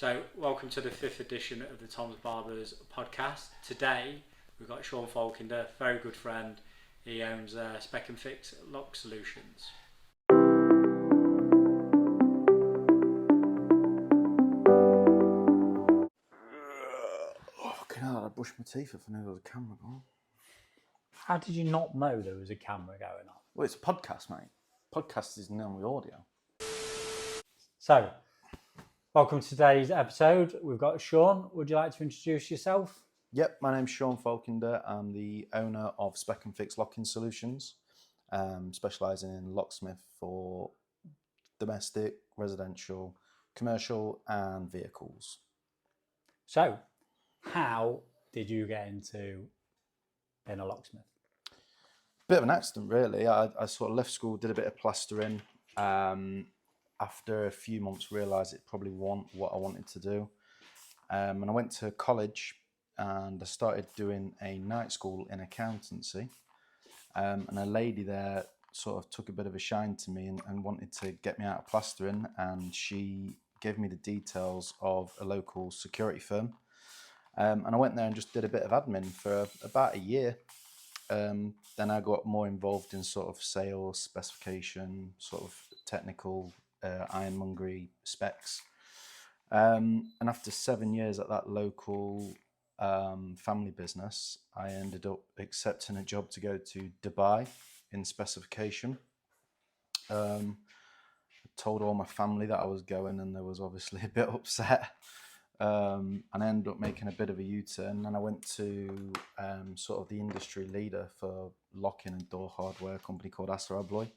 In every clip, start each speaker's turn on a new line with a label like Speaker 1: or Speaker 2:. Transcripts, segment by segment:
Speaker 1: So, welcome to the 5th edition of the Toms Barbers Podcast. Today, we've got Sean Falkinder, very good friend. He owns Spec Fix Locking Solutions.
Speaker 2: Fucking hell, I brushed my teeth if I knew there was a camera going.
Speaker 3: How did you not know there was a camera going on?
Speaker 2: Well, it's a podcast, mate. Podcast is normally audio.
Speaker 3: So, welcome to today's episode. We've got Sean. Would you like to introduce yourself?
Speaker 2: Yep, my name's Sean Falkinder. I'm the owner of Spec Fix Locking Solutions, specialising in locksmith for domestic, residential, commercial and vehicles.
Speaker 3: So, how did you get into being a locksmith?
Speaker 2: Bit of an accident, really. I sort of left school, did a bit of plastering. After a few months, realised it probably wasn't what I wanted to do. And I went to college and I started doing a night school in accountancy. And a lady there sort of took a bit of a shine to me and wanted to get me out of plastering. And she gave me the details of a local security firm. And I went there and just did a bit of admin for about a year. Then I got more involved in sort of sales, specification, sort of technical ironmongery specs. And after 7 years at that local family business, I ended up accepting a job to go to Dubai in specification. I told all my family that I was going and they was obviously a bit upset. And I ended up making a bit of a U-turn and I went to sort of the industry leader for locking and door hardware, a company called Assa Abloy.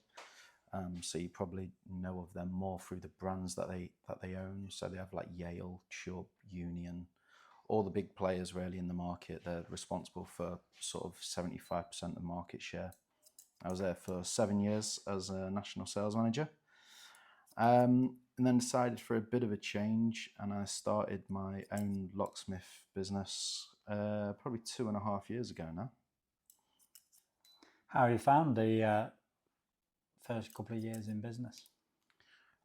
Speaker 2: So you probably know of them more through the brands that they own. So they have like Yale, Chubb, Union, all the big players really in the market. They're responsible for sort of 75% of the market share. I was there for 7 years as a national sales manager. And then decided for a bit of a change and I started my own locksmith business probably 2.5 years ago now.
Speaker 3: How have you found the first couple of years in business?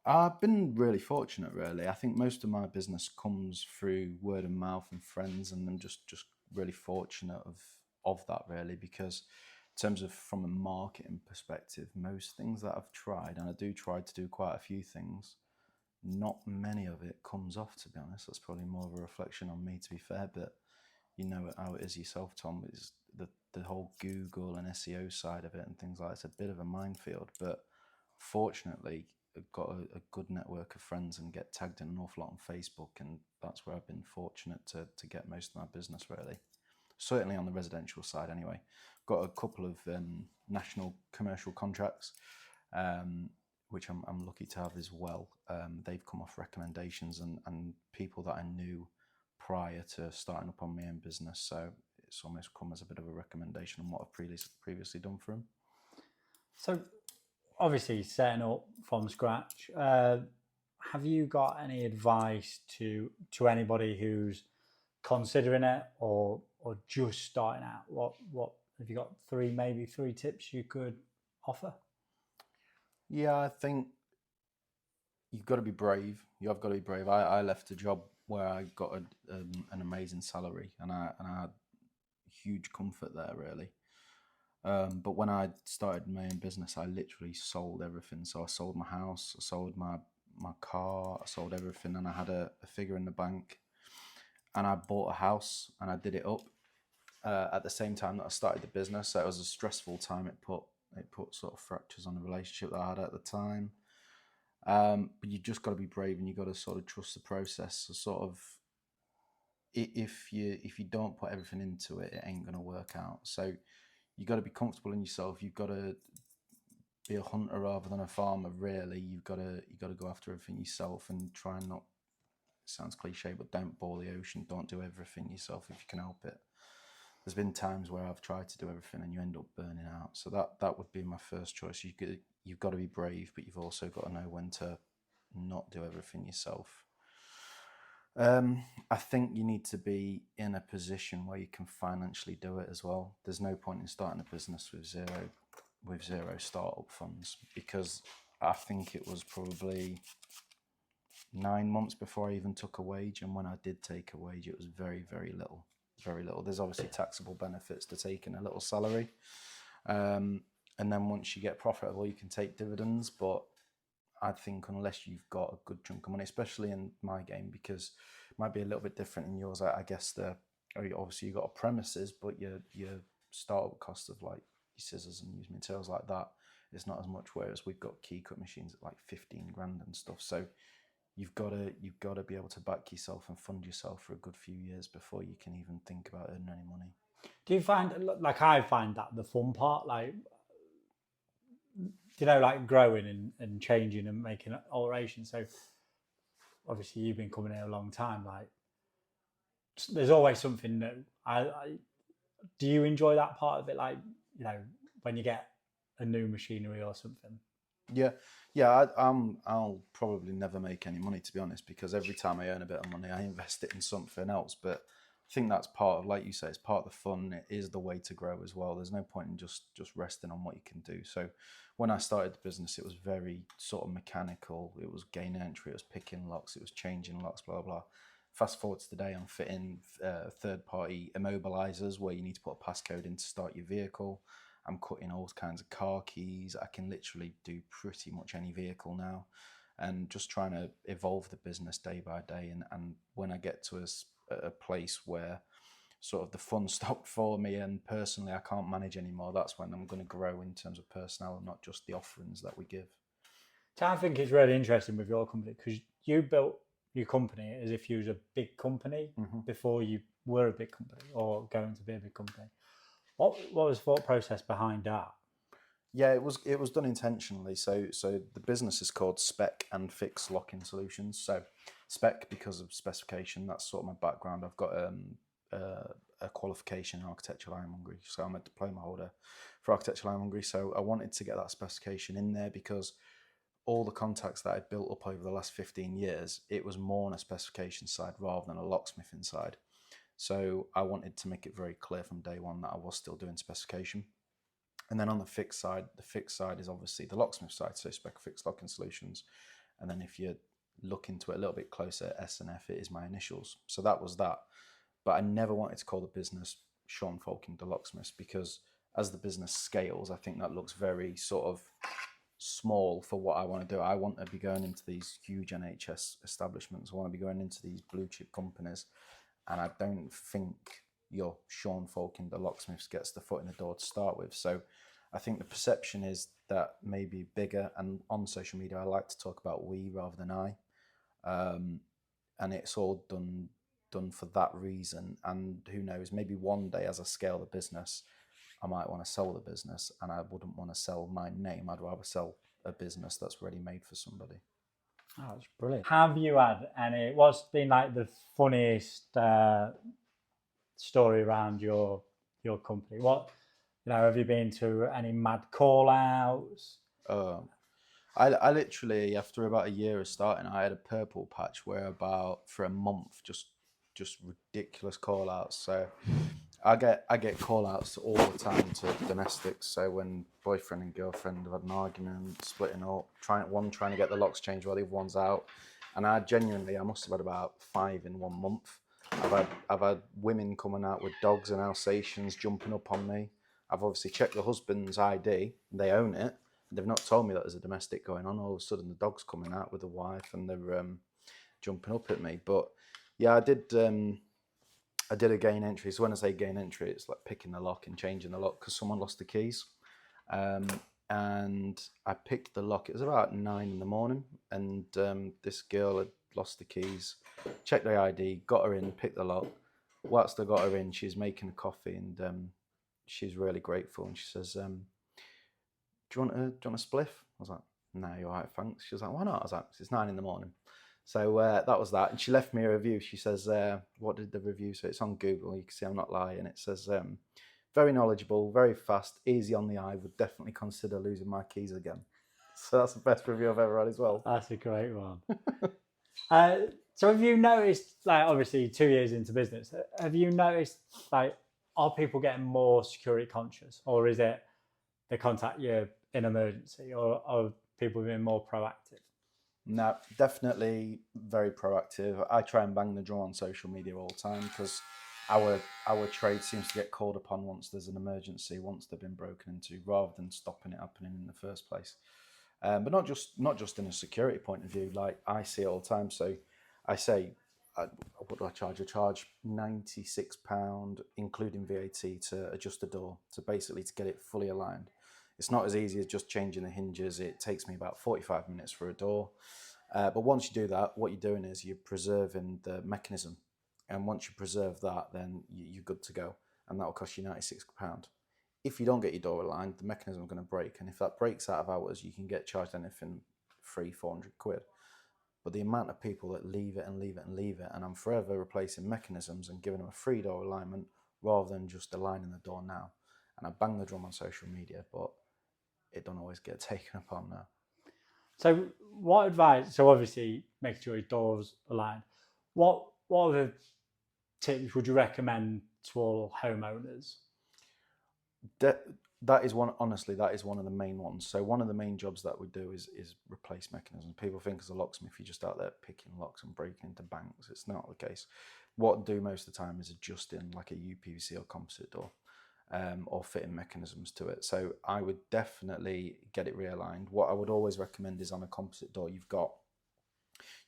Speaker 2: I've been really fortunate, really. I think most of my business comes through word of mouth and friends, and I'm just really fortunate of that, really, because in terms of from a marketing perspective, most things that I've tried, and I do try to do quite a few things, not many of it comes off, to be honest. That's probably more of a reflection on me, to be fair, but you know how it is yourself, Tom, is the whole Google and SEO side of it and things like that. It's a bit of a minefield, but fortunately I've got a good network of friends and get tagged in an awful lot on Facebook, and that's where I've been fortunate to get most of my business, really. Certainly on the residential side anyway. Got a couple of national commercial contracts, which I'm lucky to have as well. They've come off recommendations and people that I knew prior to starting up on my own business. So it's almost come as a bit of a recommendation on what I've previously done for them.
Speaker 3: So, obviously setting up from scratch, have you got any advice to anybody who's considering it or just starting out? What have you got? Three tips you could offer?
Speaker 2: Yeah, I think you've got to be brave. You have got to be brave. I left a job where I got an amazing salary and I had huge comfort there, really. But when I started my own business, I literally sold everything. So I sold my house, I sold my car, I sold everything, and I had a figure in the bank. And I bought a house and I did it up at the same time that I started the business. So it was a stressful time. It put sort of fractures on the relationship that I had at the time. But you just got to be brave and you got to sort of trust the process. So sort of, if you don't put everything into it, it ain't going to work out. So you got to be comfortable in yourself. You've got to be a hunter rather than a farmer. Really, you got to go after everything yourself and try and not. It sounds cliche, but don't boil the ocean. Don't do everything yourself if you can help it. There's been times where I've tried to do everything and you end up burning out. So that would be my first choice. You've got to be brave, but you've also got to know when to not do everything yourself. I think you need to be in a position where you can financially do it as well. There's no point in starting a business with zero startup funds, because I think it was probably 9 months before I even took a wage, and when I did take a wage, it was very, very little. Very little. There's obviously taxable benefits to taking a little salary, and then once you get profitable, you can take dividends. But I think unless you've got a good chunk of money, especially in my game, because it might be a little bit different in yours. I guess obviously you've got a premises, but your startup cost of like your scissors and used materials like that is not as much. Whereas we've got key cut machines at like 15 grand and stuff. So you've got to be able to back yourself and fund yourself for a good few years before you can even think about earning any money.
Speaker 3: Do you find, like I find that the fun part, like, you know, like growing and changing and making alterations? So obviously you've been coming here a long time, like there's always something new. Do you enjoy that part of it, like, you know, when you get a new machinery or something?
Speaker 2: Yeah. I'll probably never make any money, to be honest, because every time I earn a bit of money, I invest it in something else. But I think that's part of, like you say, it's part of the fun. It is the way to grow as well. There's no point in just resting on what you can do. So when I started the business, it was very sort of mechanical. It was gain entry, it was picking locks, it was changing locks, blah, blah. Fast forward to today, I'm fitting third-party immobilizers where you need to put a passcode in to start your vehicle. I'm cutting all kinds of car keys. I can literally do pretty much any vehicle now, and just trying to evolve the business day by day. And when I get to a place where sort of the fun stopped for me and personally I can't manage anymore, that's when I'm going to grow in terms of personnel and not just the offerings that we give.
Speaker 3: So I think it's really interesting with your company, because you built your company as if you was a big company before you were a big company or going to be a big company. What was the thought process behind that?
Speaker 2: Yeah, it was done intentionally. So the business is called Spec Fix Locking Solutions. So Spec because of specification. That's sort of my background. I've got a qualification in architectural ironmongery, so I'm a diploma holder for architectural ironmongery. So I wanted to get that specification in there because all the contacts that I'd built up over the last 15 years, it was more on a specification side rather than a locksmithing side. So I wanted to make it very clear from day one that I was still doing specification. And then on the fix side is obviously the locksmith side, so Spec Fix Locking Solutions. And then if you look into it a little bit closer, S&F, it is my initials. So that was that. But I never wanted to call the business Sean Falkinder Locksmiths, because as the business scales, I think that looks very sort of small for what I want to do. I want to be going into these huge NHS establishments. I want to be going into these blue chip companies. And I don't think your Sean Falkinder Locksmiths gets the foot in the door to start with. So I think the perception is that maybe bigger, and on social media I like to talk about we rather than I, and it's all done for that reason. And who knows, maybe one day as I scale the business, I might want to sell the business, and I wouldn't want to sell my name. I'd rather sell a business that's ready made for somebody.
Speaker 3: Oh, that's brilliant. Have you had what's been like the funniest story around your company? What, you know, have you been to any mad call outs?
Speaker 2: I literally, after about a year of starting, I had a purple patch where for a month, just ridiculous call outs. So I get call outs all the time to domestics. So when boyfriend and girlfriend have had an argument, splitting up, trying to get the locks changed while the other one's out. And I must have had about 5 in 1 month. I've had women coming out with dogs and Alsatians jumping up on me. I've obviously checked the husband's ID, they own it. They've not told me that there's a domestic going on. All of a sudden the dog's coming out with the wife and they're jumping up at me. But yeah, I did a gain entry. So when I say gain entry, it's like picking the lock and changing the lock because someone lost the keys. And I picked the lock. It was about 9 in the morning, and this girl had lost the keys. Checked the ID, got her in, picked the lock. Whilst I got her in, she's making a coffee, and she's really grateful. And she says, "Do you want a spliff?" I was like, "No, you're all right, thanks." She was like, "Why not?" I was like, "It's 9 in the morning." So that was that. And she left me a review. She says, what did the review say? It's on Google. You can see I'm not lying. It says, very knowledgeable, very fast, easy on the eye, would definitely consider losing my keys again. So that's the best review I've ever had as well.
Speaker 3: That's a great one. So have you noticed, like, obviously 2 years into business, have you noticed, like, are people getting more security conscious, or is it they contact you in emergency, or are people being more proactive?
Speaker 2: No, definitely very proactive. I try and bang the drum on social media all the time because our trade seems to get called upon once there's an emergency, once they've been broken into, rather than stopping it happening in the first place. But not just in a security point of view. Like I see it all the time. So I say, what do I charge? I charge £96, including VAT, to adjust the door, to basically to get it fully aligned. It's not as easy as just changing the hinges. It takes me about 45 minutes for a door. But once you do that, what you're doing is you're preserving the mechanism. And once you preserve that, then you're good to go. And that will cost you £96. If you don't get your door aligned, the mechanism is going to break. And if that breaks out of hours, you can get charged anything £300-400. But the amount of people that leave it and leave it and leave it, and I'm forever replacing mechanisms and giving them a free door alignment rather than just aligning the door now. And I bang the drum on social media, but it don't always get taken up on now.
Speaker 3: So what advice, so obviously making sure your doors aligned, what other tips would you recommend to all homeowners?
Speaker 2: That is one, honestly, that is one of the main ones. So one of the main jobs that we do is replace mechanisms. People think as a locksmith, you're just out there picking locks and breaking into banks. It's not the case. What I do most of the time is adjusting like a UPVC or composite door. Or fitting mechanisms to it. So I would definitely get it realigned. What I would always recommend is on a composite door, you've got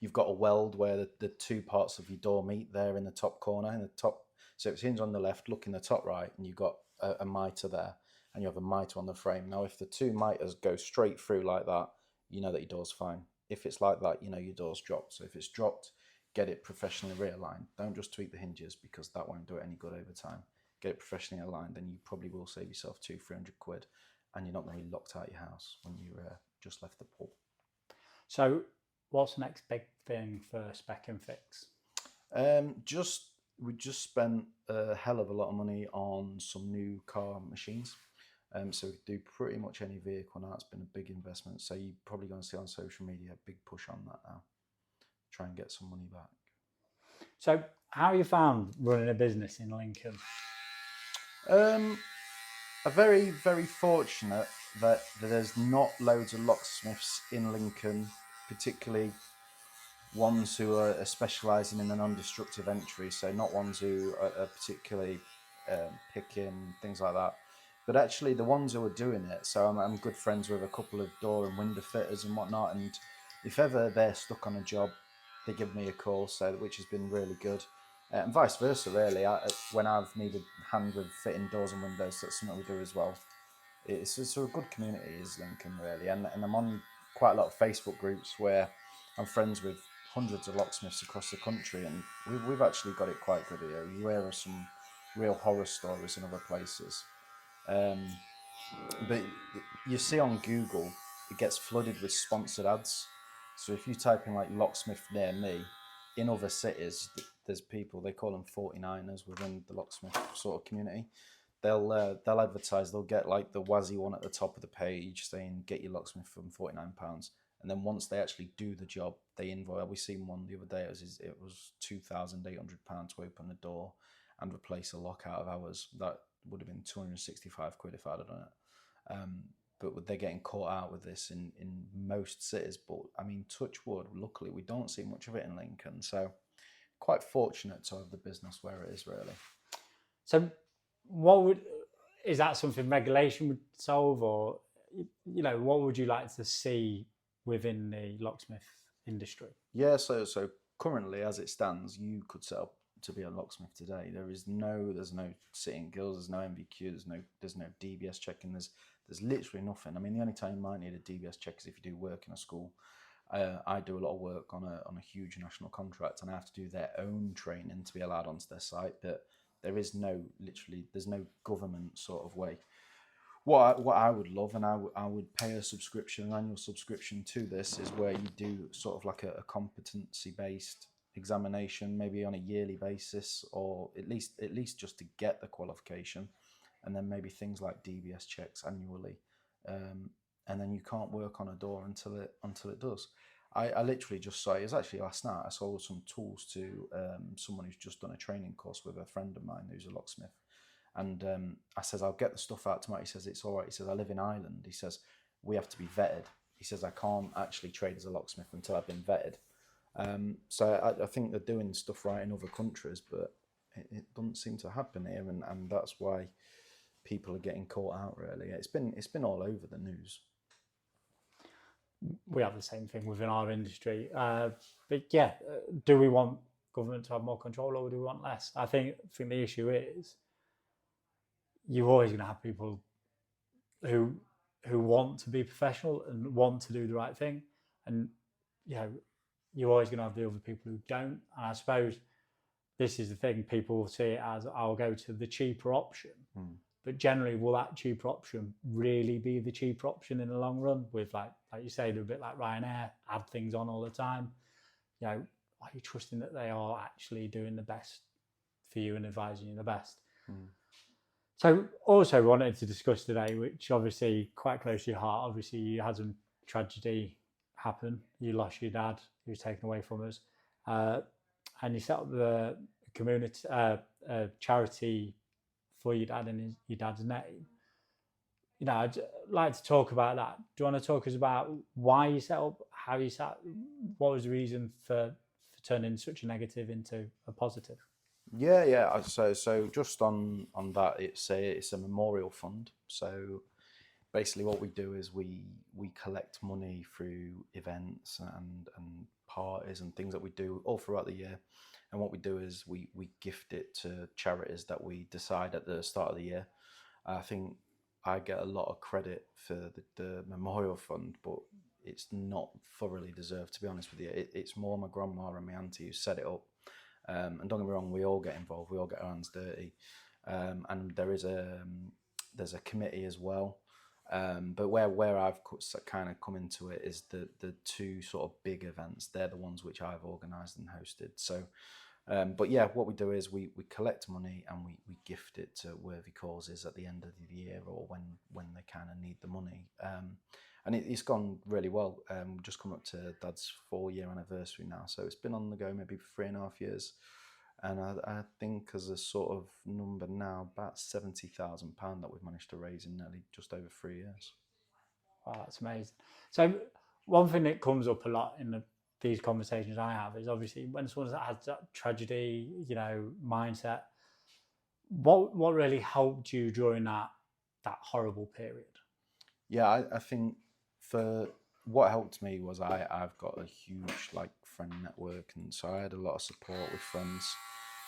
Speaker 2: a weld where the two parts of your door meet there in the top corner, in the top. So it's hinged on the left, look in the top right, and you've got a mitre there, and you have a mitre on the frame. Now, if the two mitres go straight through like that, you know that your door's fine. If it's like that, you know your door's dropped. So if it's dropped, get it professionally realigned. Don't just tweak the hinges, because that won't do it any good over time. Get it professionally aligned, and you probably will save yourself £200-300, and you're not going to be locked out of your house when you just left the pub.
Speaker 3: So what's the next big thing for Spec and Fix?
Speaker 2: We just spent a hell of a lot of money on some new car machines. So we do pretty much any vehicle now. It's been a big investment. So you're probably going to see on social media a big push on that now. Try and get some money back.
Speaker 3: So how you found running a business in Lincoln?
Speaker 2: I'm very, very fortunate that there's not loads of locksmiths in Lincoln, particularly ones who are specialising in a non-destructive entry, so not ones who are particularly picking, things like that, but actually the ones who are doing it. So I'm good friends with a couple of door and window fitters and whatnot, and if ever they're stuck on a job, they give me a call, so which has been really good. And vice versa, really. When I've needed hand with fitting doors and windows, that's something we do as well. It's a good community, is Lincoln, really. And I'm on quite a lot of Facebook groups where I'm friends with hundreds of locksmiths across the country, and we've actually got it quite good here. You hear of some real horror stories in other places. But you see on Google, it gets flooded with sponsored ads. So if you type in like locksmith near me, in other cities, there's people, they call them 49ers within the locksmith sort of community. They'll advertise, they'll get like the Wazzy one at the top of the page saying get your locksmith from £49. And then once they actually do the job, they invoice. We seen one the other day, it was £2,800 to open the door and replace a lock out of hours. That would have been £265 if I'd have done it. But they're getting caught out with this in most cities. But I mean, touch wood, luckily we don't see much of it in Lincoln. So quite fortunate to have the business where it is, really.
Speaker 3: So is that something regulation would solve, or, you know, what would you like to see within the locksmith industry?
Speaker 2: Yeah, so currently as it stands, you could set up to be a locksmith today. There's no sitting gills, there's no MVQ, there's no DBS checking, there's literally nothing. I mean, the only time you might need a DBS check is if you do work in a school. I do a lot of work on a huge national contract, and I have to do their own training to be allowed onto their site, but there's no government sort of way. What I would love, and I would pay a subscription, an annual subscription to this, is where you do sort of like a competency-based examination, maybe on a yearly basis, or at least just to get the qualification, and then maybe things like DBS checks annually, and then you can't work on a door until it does. I literally just saw, it was actually last night, I sold some tools to someone who's just done a training course with a friend of mine who's a locksmith. And I says, I'll get the stuff out tomorrow. He says, it's all right. He says, I live in Ireland. He says, we have to be vetted. he says I can't actually trade as a locksmith until I've been vetted. So I think they're doing stuff right in other countries, but it doesn't seem to happen here, and that's why people are getting caught out. Really, it's been all over the news.
Speaker 3: We have the same thing within our industry, but yeah, do we want government to have more control, or do we want less? I think the issue is you're always going to have people who want to be professional and want to do the right thing, and you're always going to have the other people who don't. And I suppose this is the thing: people see it as I'll go to the cheaper option, but generally, will that cheaper option really be the cheaper option in the long run? With like you say, they're a bit like Ryanair, add things on all the time. Are you trusting that they are actually doing the best for you and advising you the best? So also wanted to discuss today, which obviously quite close to your heart. Obviously, you had some tragedy happen. You lost your dad, he was taken away from us, and you set up the community charity for your dad and your dad's name. I'd like to talk about that. Do you want to talk us about why you set up, how you set, what was the reason for turning such a negative into a positive?
Speaker 2: Yeah. So just on that, it's a memorial fund. So basically, what we do is we collect money through events and parties and things that we do all throughout the year. And what we do is we gift it to charities that we decide at the start of the year. I think I get a lot of credit for the memorial fund, but it's not thoroughly deserved, to be honest with you. It's more my grandma and my auntie who set it up. And don't get me wrong, we all get involved, we all get our hands dirty. And there's a committee as well. But where I've kind of come into it is the two sort of big events. They're the ones which I've organised and hosted. So, but yeah, what we do is we collect money and we gift it to worthy causes at the end of the year or when they kind of need the money. And it's gone really well. We've just come up to Dad's 4-year anniversary now, so it's been on the go maybe for 3.5 years. And I think as a sort of number now, about £70,000 that we've managed to raise in nearly just over 3 years.
Speaker 3: Wow, that's amazing. So one thing that comes up a lot in these conversations I have is obviously when someone has that tragedy, mindset, what really helped you during that horrible period?
Speaker 2: Yeah, I think for what helped me was I've got a huge friend network, and so I had a lot of support with friends.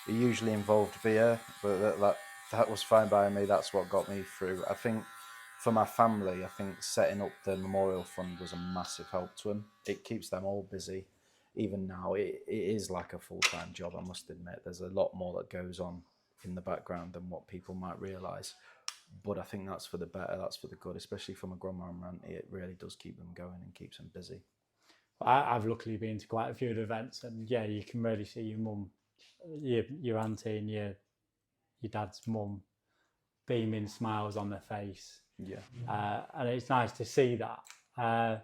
Speaker 2: It usually involved beer, but that was fine by me. That's what got me through. I think for my family, I think setting up the memorial fund was a massive help to them. It keeps them all busy. Even now, it is like a full-time job, I must admit. There's a lot more that goes on in the background than what people might realise. But I think that's for the better, that's for the good, especially for my grandma and auntie. It really does keep them going and keeps them busy.
Speaker 3: I've luckily been to quite a few events, and yeah, you can really see your mum, your auntie and your dad's mum beaming smiles on their face.
Speaker 2: Yeah.
Speaker 3: And it's nice to see that.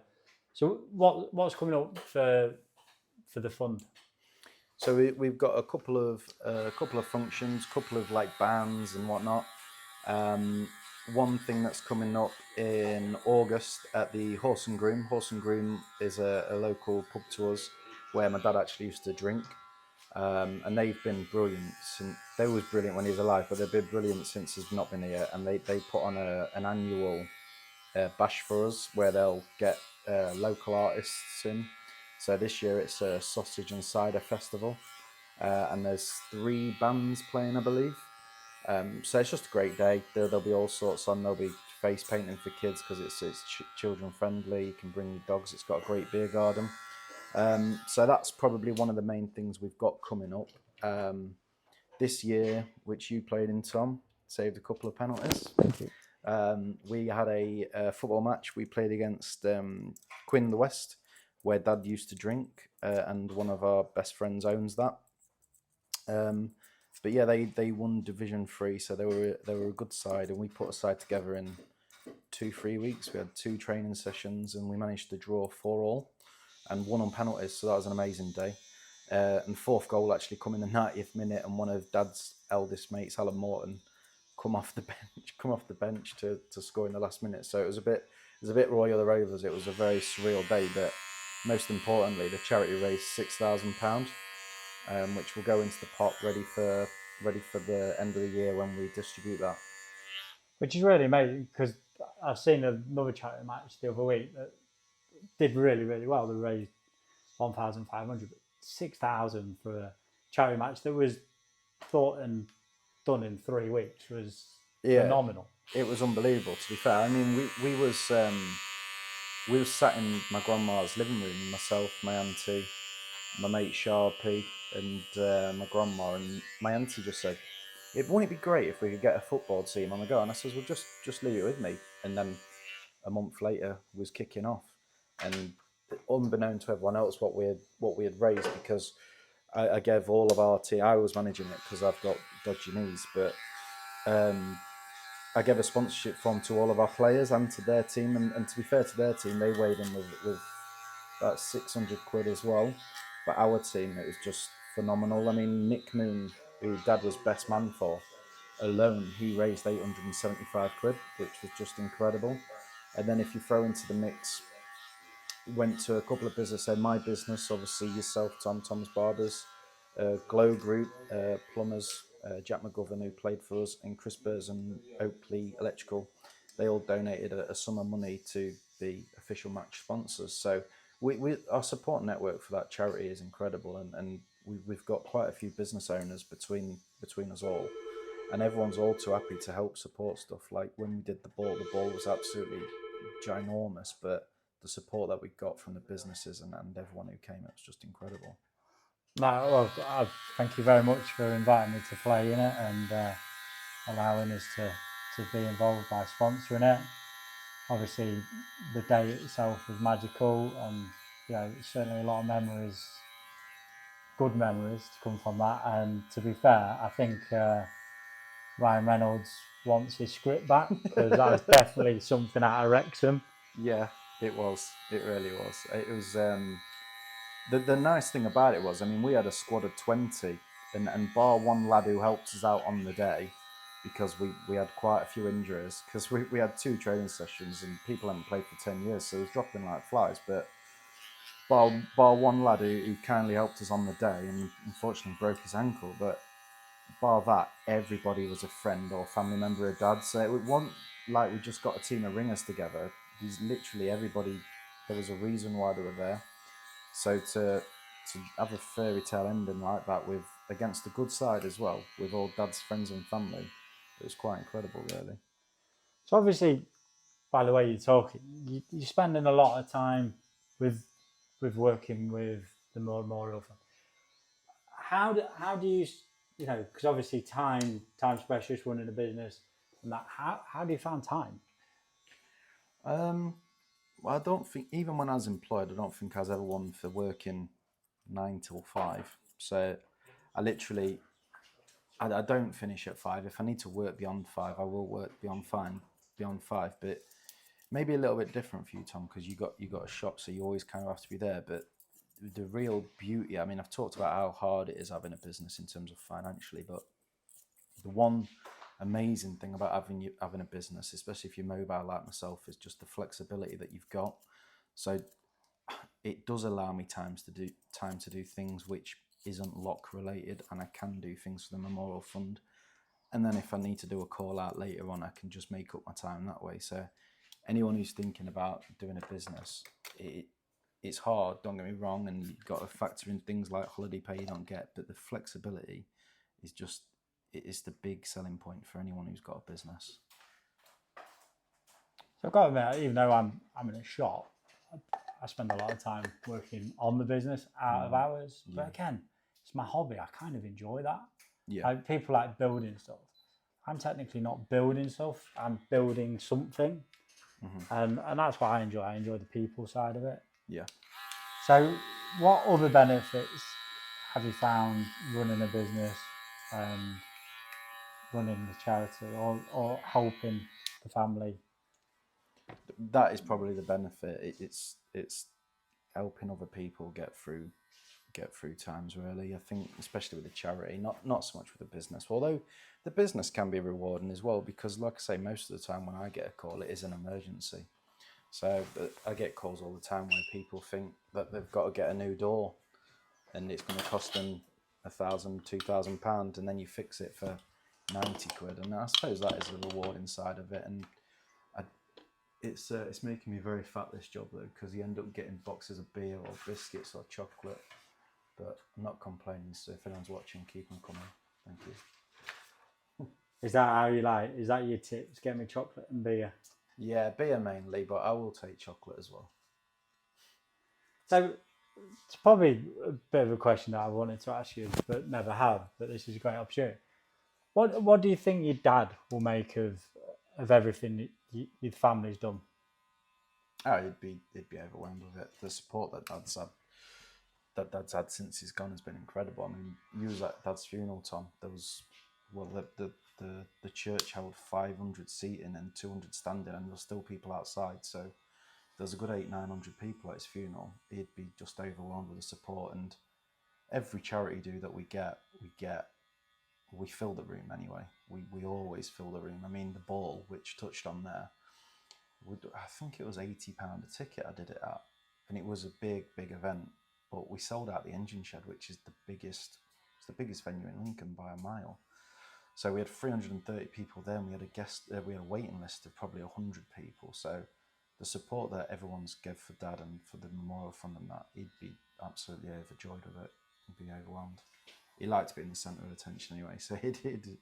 Speaker 3: So what's coming up for the fund?
Speaker 2: So we've got a couple of functions, couple of bands and whatnot. One thing that's coming up in August at the Horse and Groom. Horse and Groom is a local pub to us where my dad actually used to drink. And they've been brilliant since they was brilliant when he was alive, but they've been brilliant since he's not been here. And they put on an annual bash for us where they'll get local artists in. So this year it's a sausage and cider festival, and there's 3 bands playing, I believe. So it's just a great day. There'll be all sorts on. There'll be face painting for kids because it's children friendly. You can bring your dogs. It's got a great beer garden. So that's probably one of the main things we've got coming up. This year, which you played in, Tom, saved a couple of penalties.
Speaker 3: Thank you.
Speaker 2: We had a football match. We played against Quinn the West, where Dad used to drink, and one of our best friends owns that. But yeah, they won Division 3, so they were a good side, and we put a side together in 2-3 weeks. We had 2 training sessions, and we managed to draw 4-4 and won on penalties. So that was an amazing day. And 4th goal actually come in the 90th minute, and one of Dad's eldest mates, Alan Morton, come off the bench to score in the last minute. So it was a was a bit royal the Rovers. It was a very surreal day, but most importantly, the charity raised £6,000, which will go into the pot ready for the end of the year when we distribute that.
Speaker 3: Which is really amazing, because I've seen another charity match the other week that did really, really well. They raised 1,500, but 6,000 for a charity match that was thought and done in 3 weeks was phenomenal.
Speaker 2: It was unbelievable, to be fair. I mean, we was sat in my grandma's living room, myself, my auntie, my mate Sharpie, and my grandma, and my auntie just said, wouldn't it be great if we could get a football team on the go? And I says, well, just leave it with me. And then a month later was kicking off, and unbeknown to everyone else what we had raised, because I gave all of our team, I was managing it because I've got dodgy knees, but I gave a sponsorship form to all of our players and to their team, and to be fair to their team, they weighed in with about 600 quid as well. But our team, it was just phenomenal. I mean, Nick Moon, who Dad was best man for, alone, he raised 875 quid, which was just incredible. And then if you throw into the mix, went to a couple of businesses, my business, obviously yourself, Toms Barbers, Glow Group, Plumbers, Jack McGovern, who played for us, and Chris Burrs and Oakley Electrical. They all donated a sum of money to the official match sponsors. So our support network for that charity is incredible, and we've got quite a few business owners between us all, and everyone's all too happy to help support stuff. Like when we did the ball was absolutely ginormous, but the support that we got from the businesses and everyone who came, it was just incredible.
Speaker 3: No, well, thank you very much for inviting me to play in it and allowing us to be involved by sponsoring it. Obviously, the day itself was magical, and certainly a lot of memories, good memories to come from that. And to be fair, I think Ryan Reynolds wants his script back, because that was definitely something out of Wrexham.
Speaker 2: Yeah, it was. It really was. It was. The nice thing about it was, I mean, we had a squad of 20, and bar one lad who helped us out on the day, because we had quite a few injuries, because we had 2 training sessions and people hadn't played for 10 years, so it was dropping like flies. But bar one lad who kindly helped us on the day and unfortunately broke his ankle, but bar that, everybody was a friend or family member of Dad. So it wasn't like we just got a team of ringers together. There's literally everybody, there was a reason why they were there. So to have a fairy tale ending like that with against the good side as well, with all Dad's friends and family, it was quite incredible, really.
Speaker 3: So obviously, by the way you're talking, you're spending a lot of time with working with the Memorial Fund. How do you because obviously time's precious running a business, and that how do you find time?
Speaker 2: Well, I don't think, even when I was employed, I don't think I was ever one for working 9 till 5. So I literally, I don't finish at 5. If I need to work beyond 5, I will work beyond 5. But maybe a little bit different for you, Tom, because you got a shop, so you always kind of have to be there. But the real beauty, I mean, I've talked about how hard it is having a business in terms of financially, but the one amazing thing about having a business, especially if you're mobile like myself, is just the flexibility that you've got. So it does allow me time to do things which isn't lock related, and I can do things for the Memorial Fund. And then if I need to do a call out later on, I can just make up my time that way. So anyone who's thinking about doing a business, it's hard, don't get me wrong, and you've got to factor in things like holiday pay you don't get, but the flexibility is just, it's the big selling point for anyone who's got a business.
Speaker 3: So I've got to admit, even though I'm in a shop, I spend a lot of time working on the business out of hours. Yeah. But again, it's my hobby. I kind of enjoy that. Yeah. Like people like building stuff. I'm technically not building stuff. I'm building something. Mm-hmm. And that's what I enjoy. I enjoy the people side of it.
Speaker 2: Yeah.
Speaker 3: So what other benefits have you found running a business, running the charity, or helping the family?
Speaker 2: That is probably the benefit. It's helping other people get through times, really. I think especially with the charity, not so much with the business, although the business can be rewarding as well, because like I say, most of the time when I get a call, it is an emergency. So I get calls all the time where people think that they've got to get a new door and it's going to cost them £1,000, £2,000, and then you fix it for 90 quid. And I suppose that is the reward inside of it. And it's making me very fat, this job, though, because you end up getting boxes of beer or biscuits or chocolate. But I'm not complaining, so if anyone's watching, keep them coming. Thank you.
Speaker 3: Is that how you like? Is that your tips? Get me chocolate and beer.
Speaker 2: Yeah, beer mainly, but I will take chocolate as well.
Speaker 3: So it's probably a bit of a question that I wanted to ask you, but never have. But this is a great opportunity. What do you think your dad will make of everything that your family's done?
Speaker 2: Oh, he'd be overwhelmed with it. The support that Dad's had since he's gone has been incredible. I mean, you was at Dad's funeral, Tom. There was, well, the church held 500 seating and 200 standing, and there were still people outside. So there's a good 800-900 people at his funeral. He'd be just overwhelmed with the support. And every charity do that we fill the room anyway. We always fill the room. I mean, the ball, which touched on there, I think it was £80 a ticket I did it at, and it was a big event. But we sold out the engine shed, which is the biggest venue in Lincoln by a mile. So we had 330 people there, and we had a waiting list of probably 100 people. So the support that everyone's gave for Dad and for the memorial fund and that, he'd be absolutely overjoyed with it. He'd be overwhelmed. He liked to be in the centre of attention anyway, so he'd be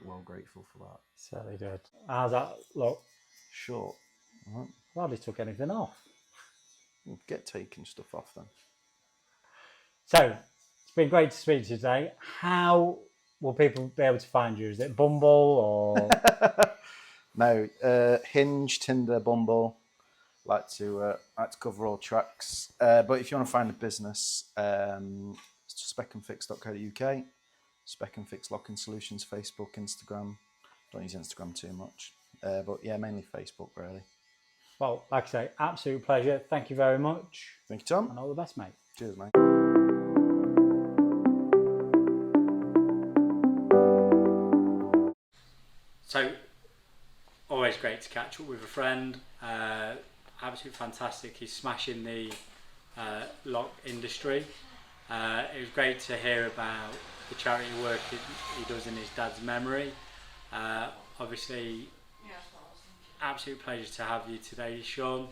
Speaker 2: well grateful for that.
Speaker 3: Certainly did. How's that look?
Speaker 2: Short. Right.
Speaker 3: Hardly took anything off.
Speaker 2: We'll get taking stuff off then.
Speaker 3: So it's been great to speak to you today. How will people be able to find you? Is it Bumble or?
Speaker 2: No, Hinge, Tinder, Bumble. Like to cover all tracks. But if you want to find a business, it's specandfix.co.uk, Spec and Fix Locking Solutions, Facebook, Instagram. Don't use Instagram too much. But yeah, mainly Facebook, really.
Speaker 3: Well, like I say, absolute pleasure. Thank you very much.
Speaker 2: Thank you, Tom.
Speaker 3: And all the best, mate.
Speaker 2: Cheers, mate.
Speaker 1: So, always great to catch up with a friend. Absolutely fantastic. He's smashing the lock industry. It was great to hear about the charity work he does in his dad's memory. Obviously, absolute pleasure to have you today, Sean.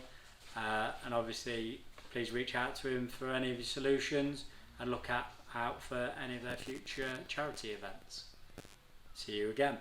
Speaker 1: And obviously, please reach out to him for any of his solutions and look out for any of their future charity events. See you again.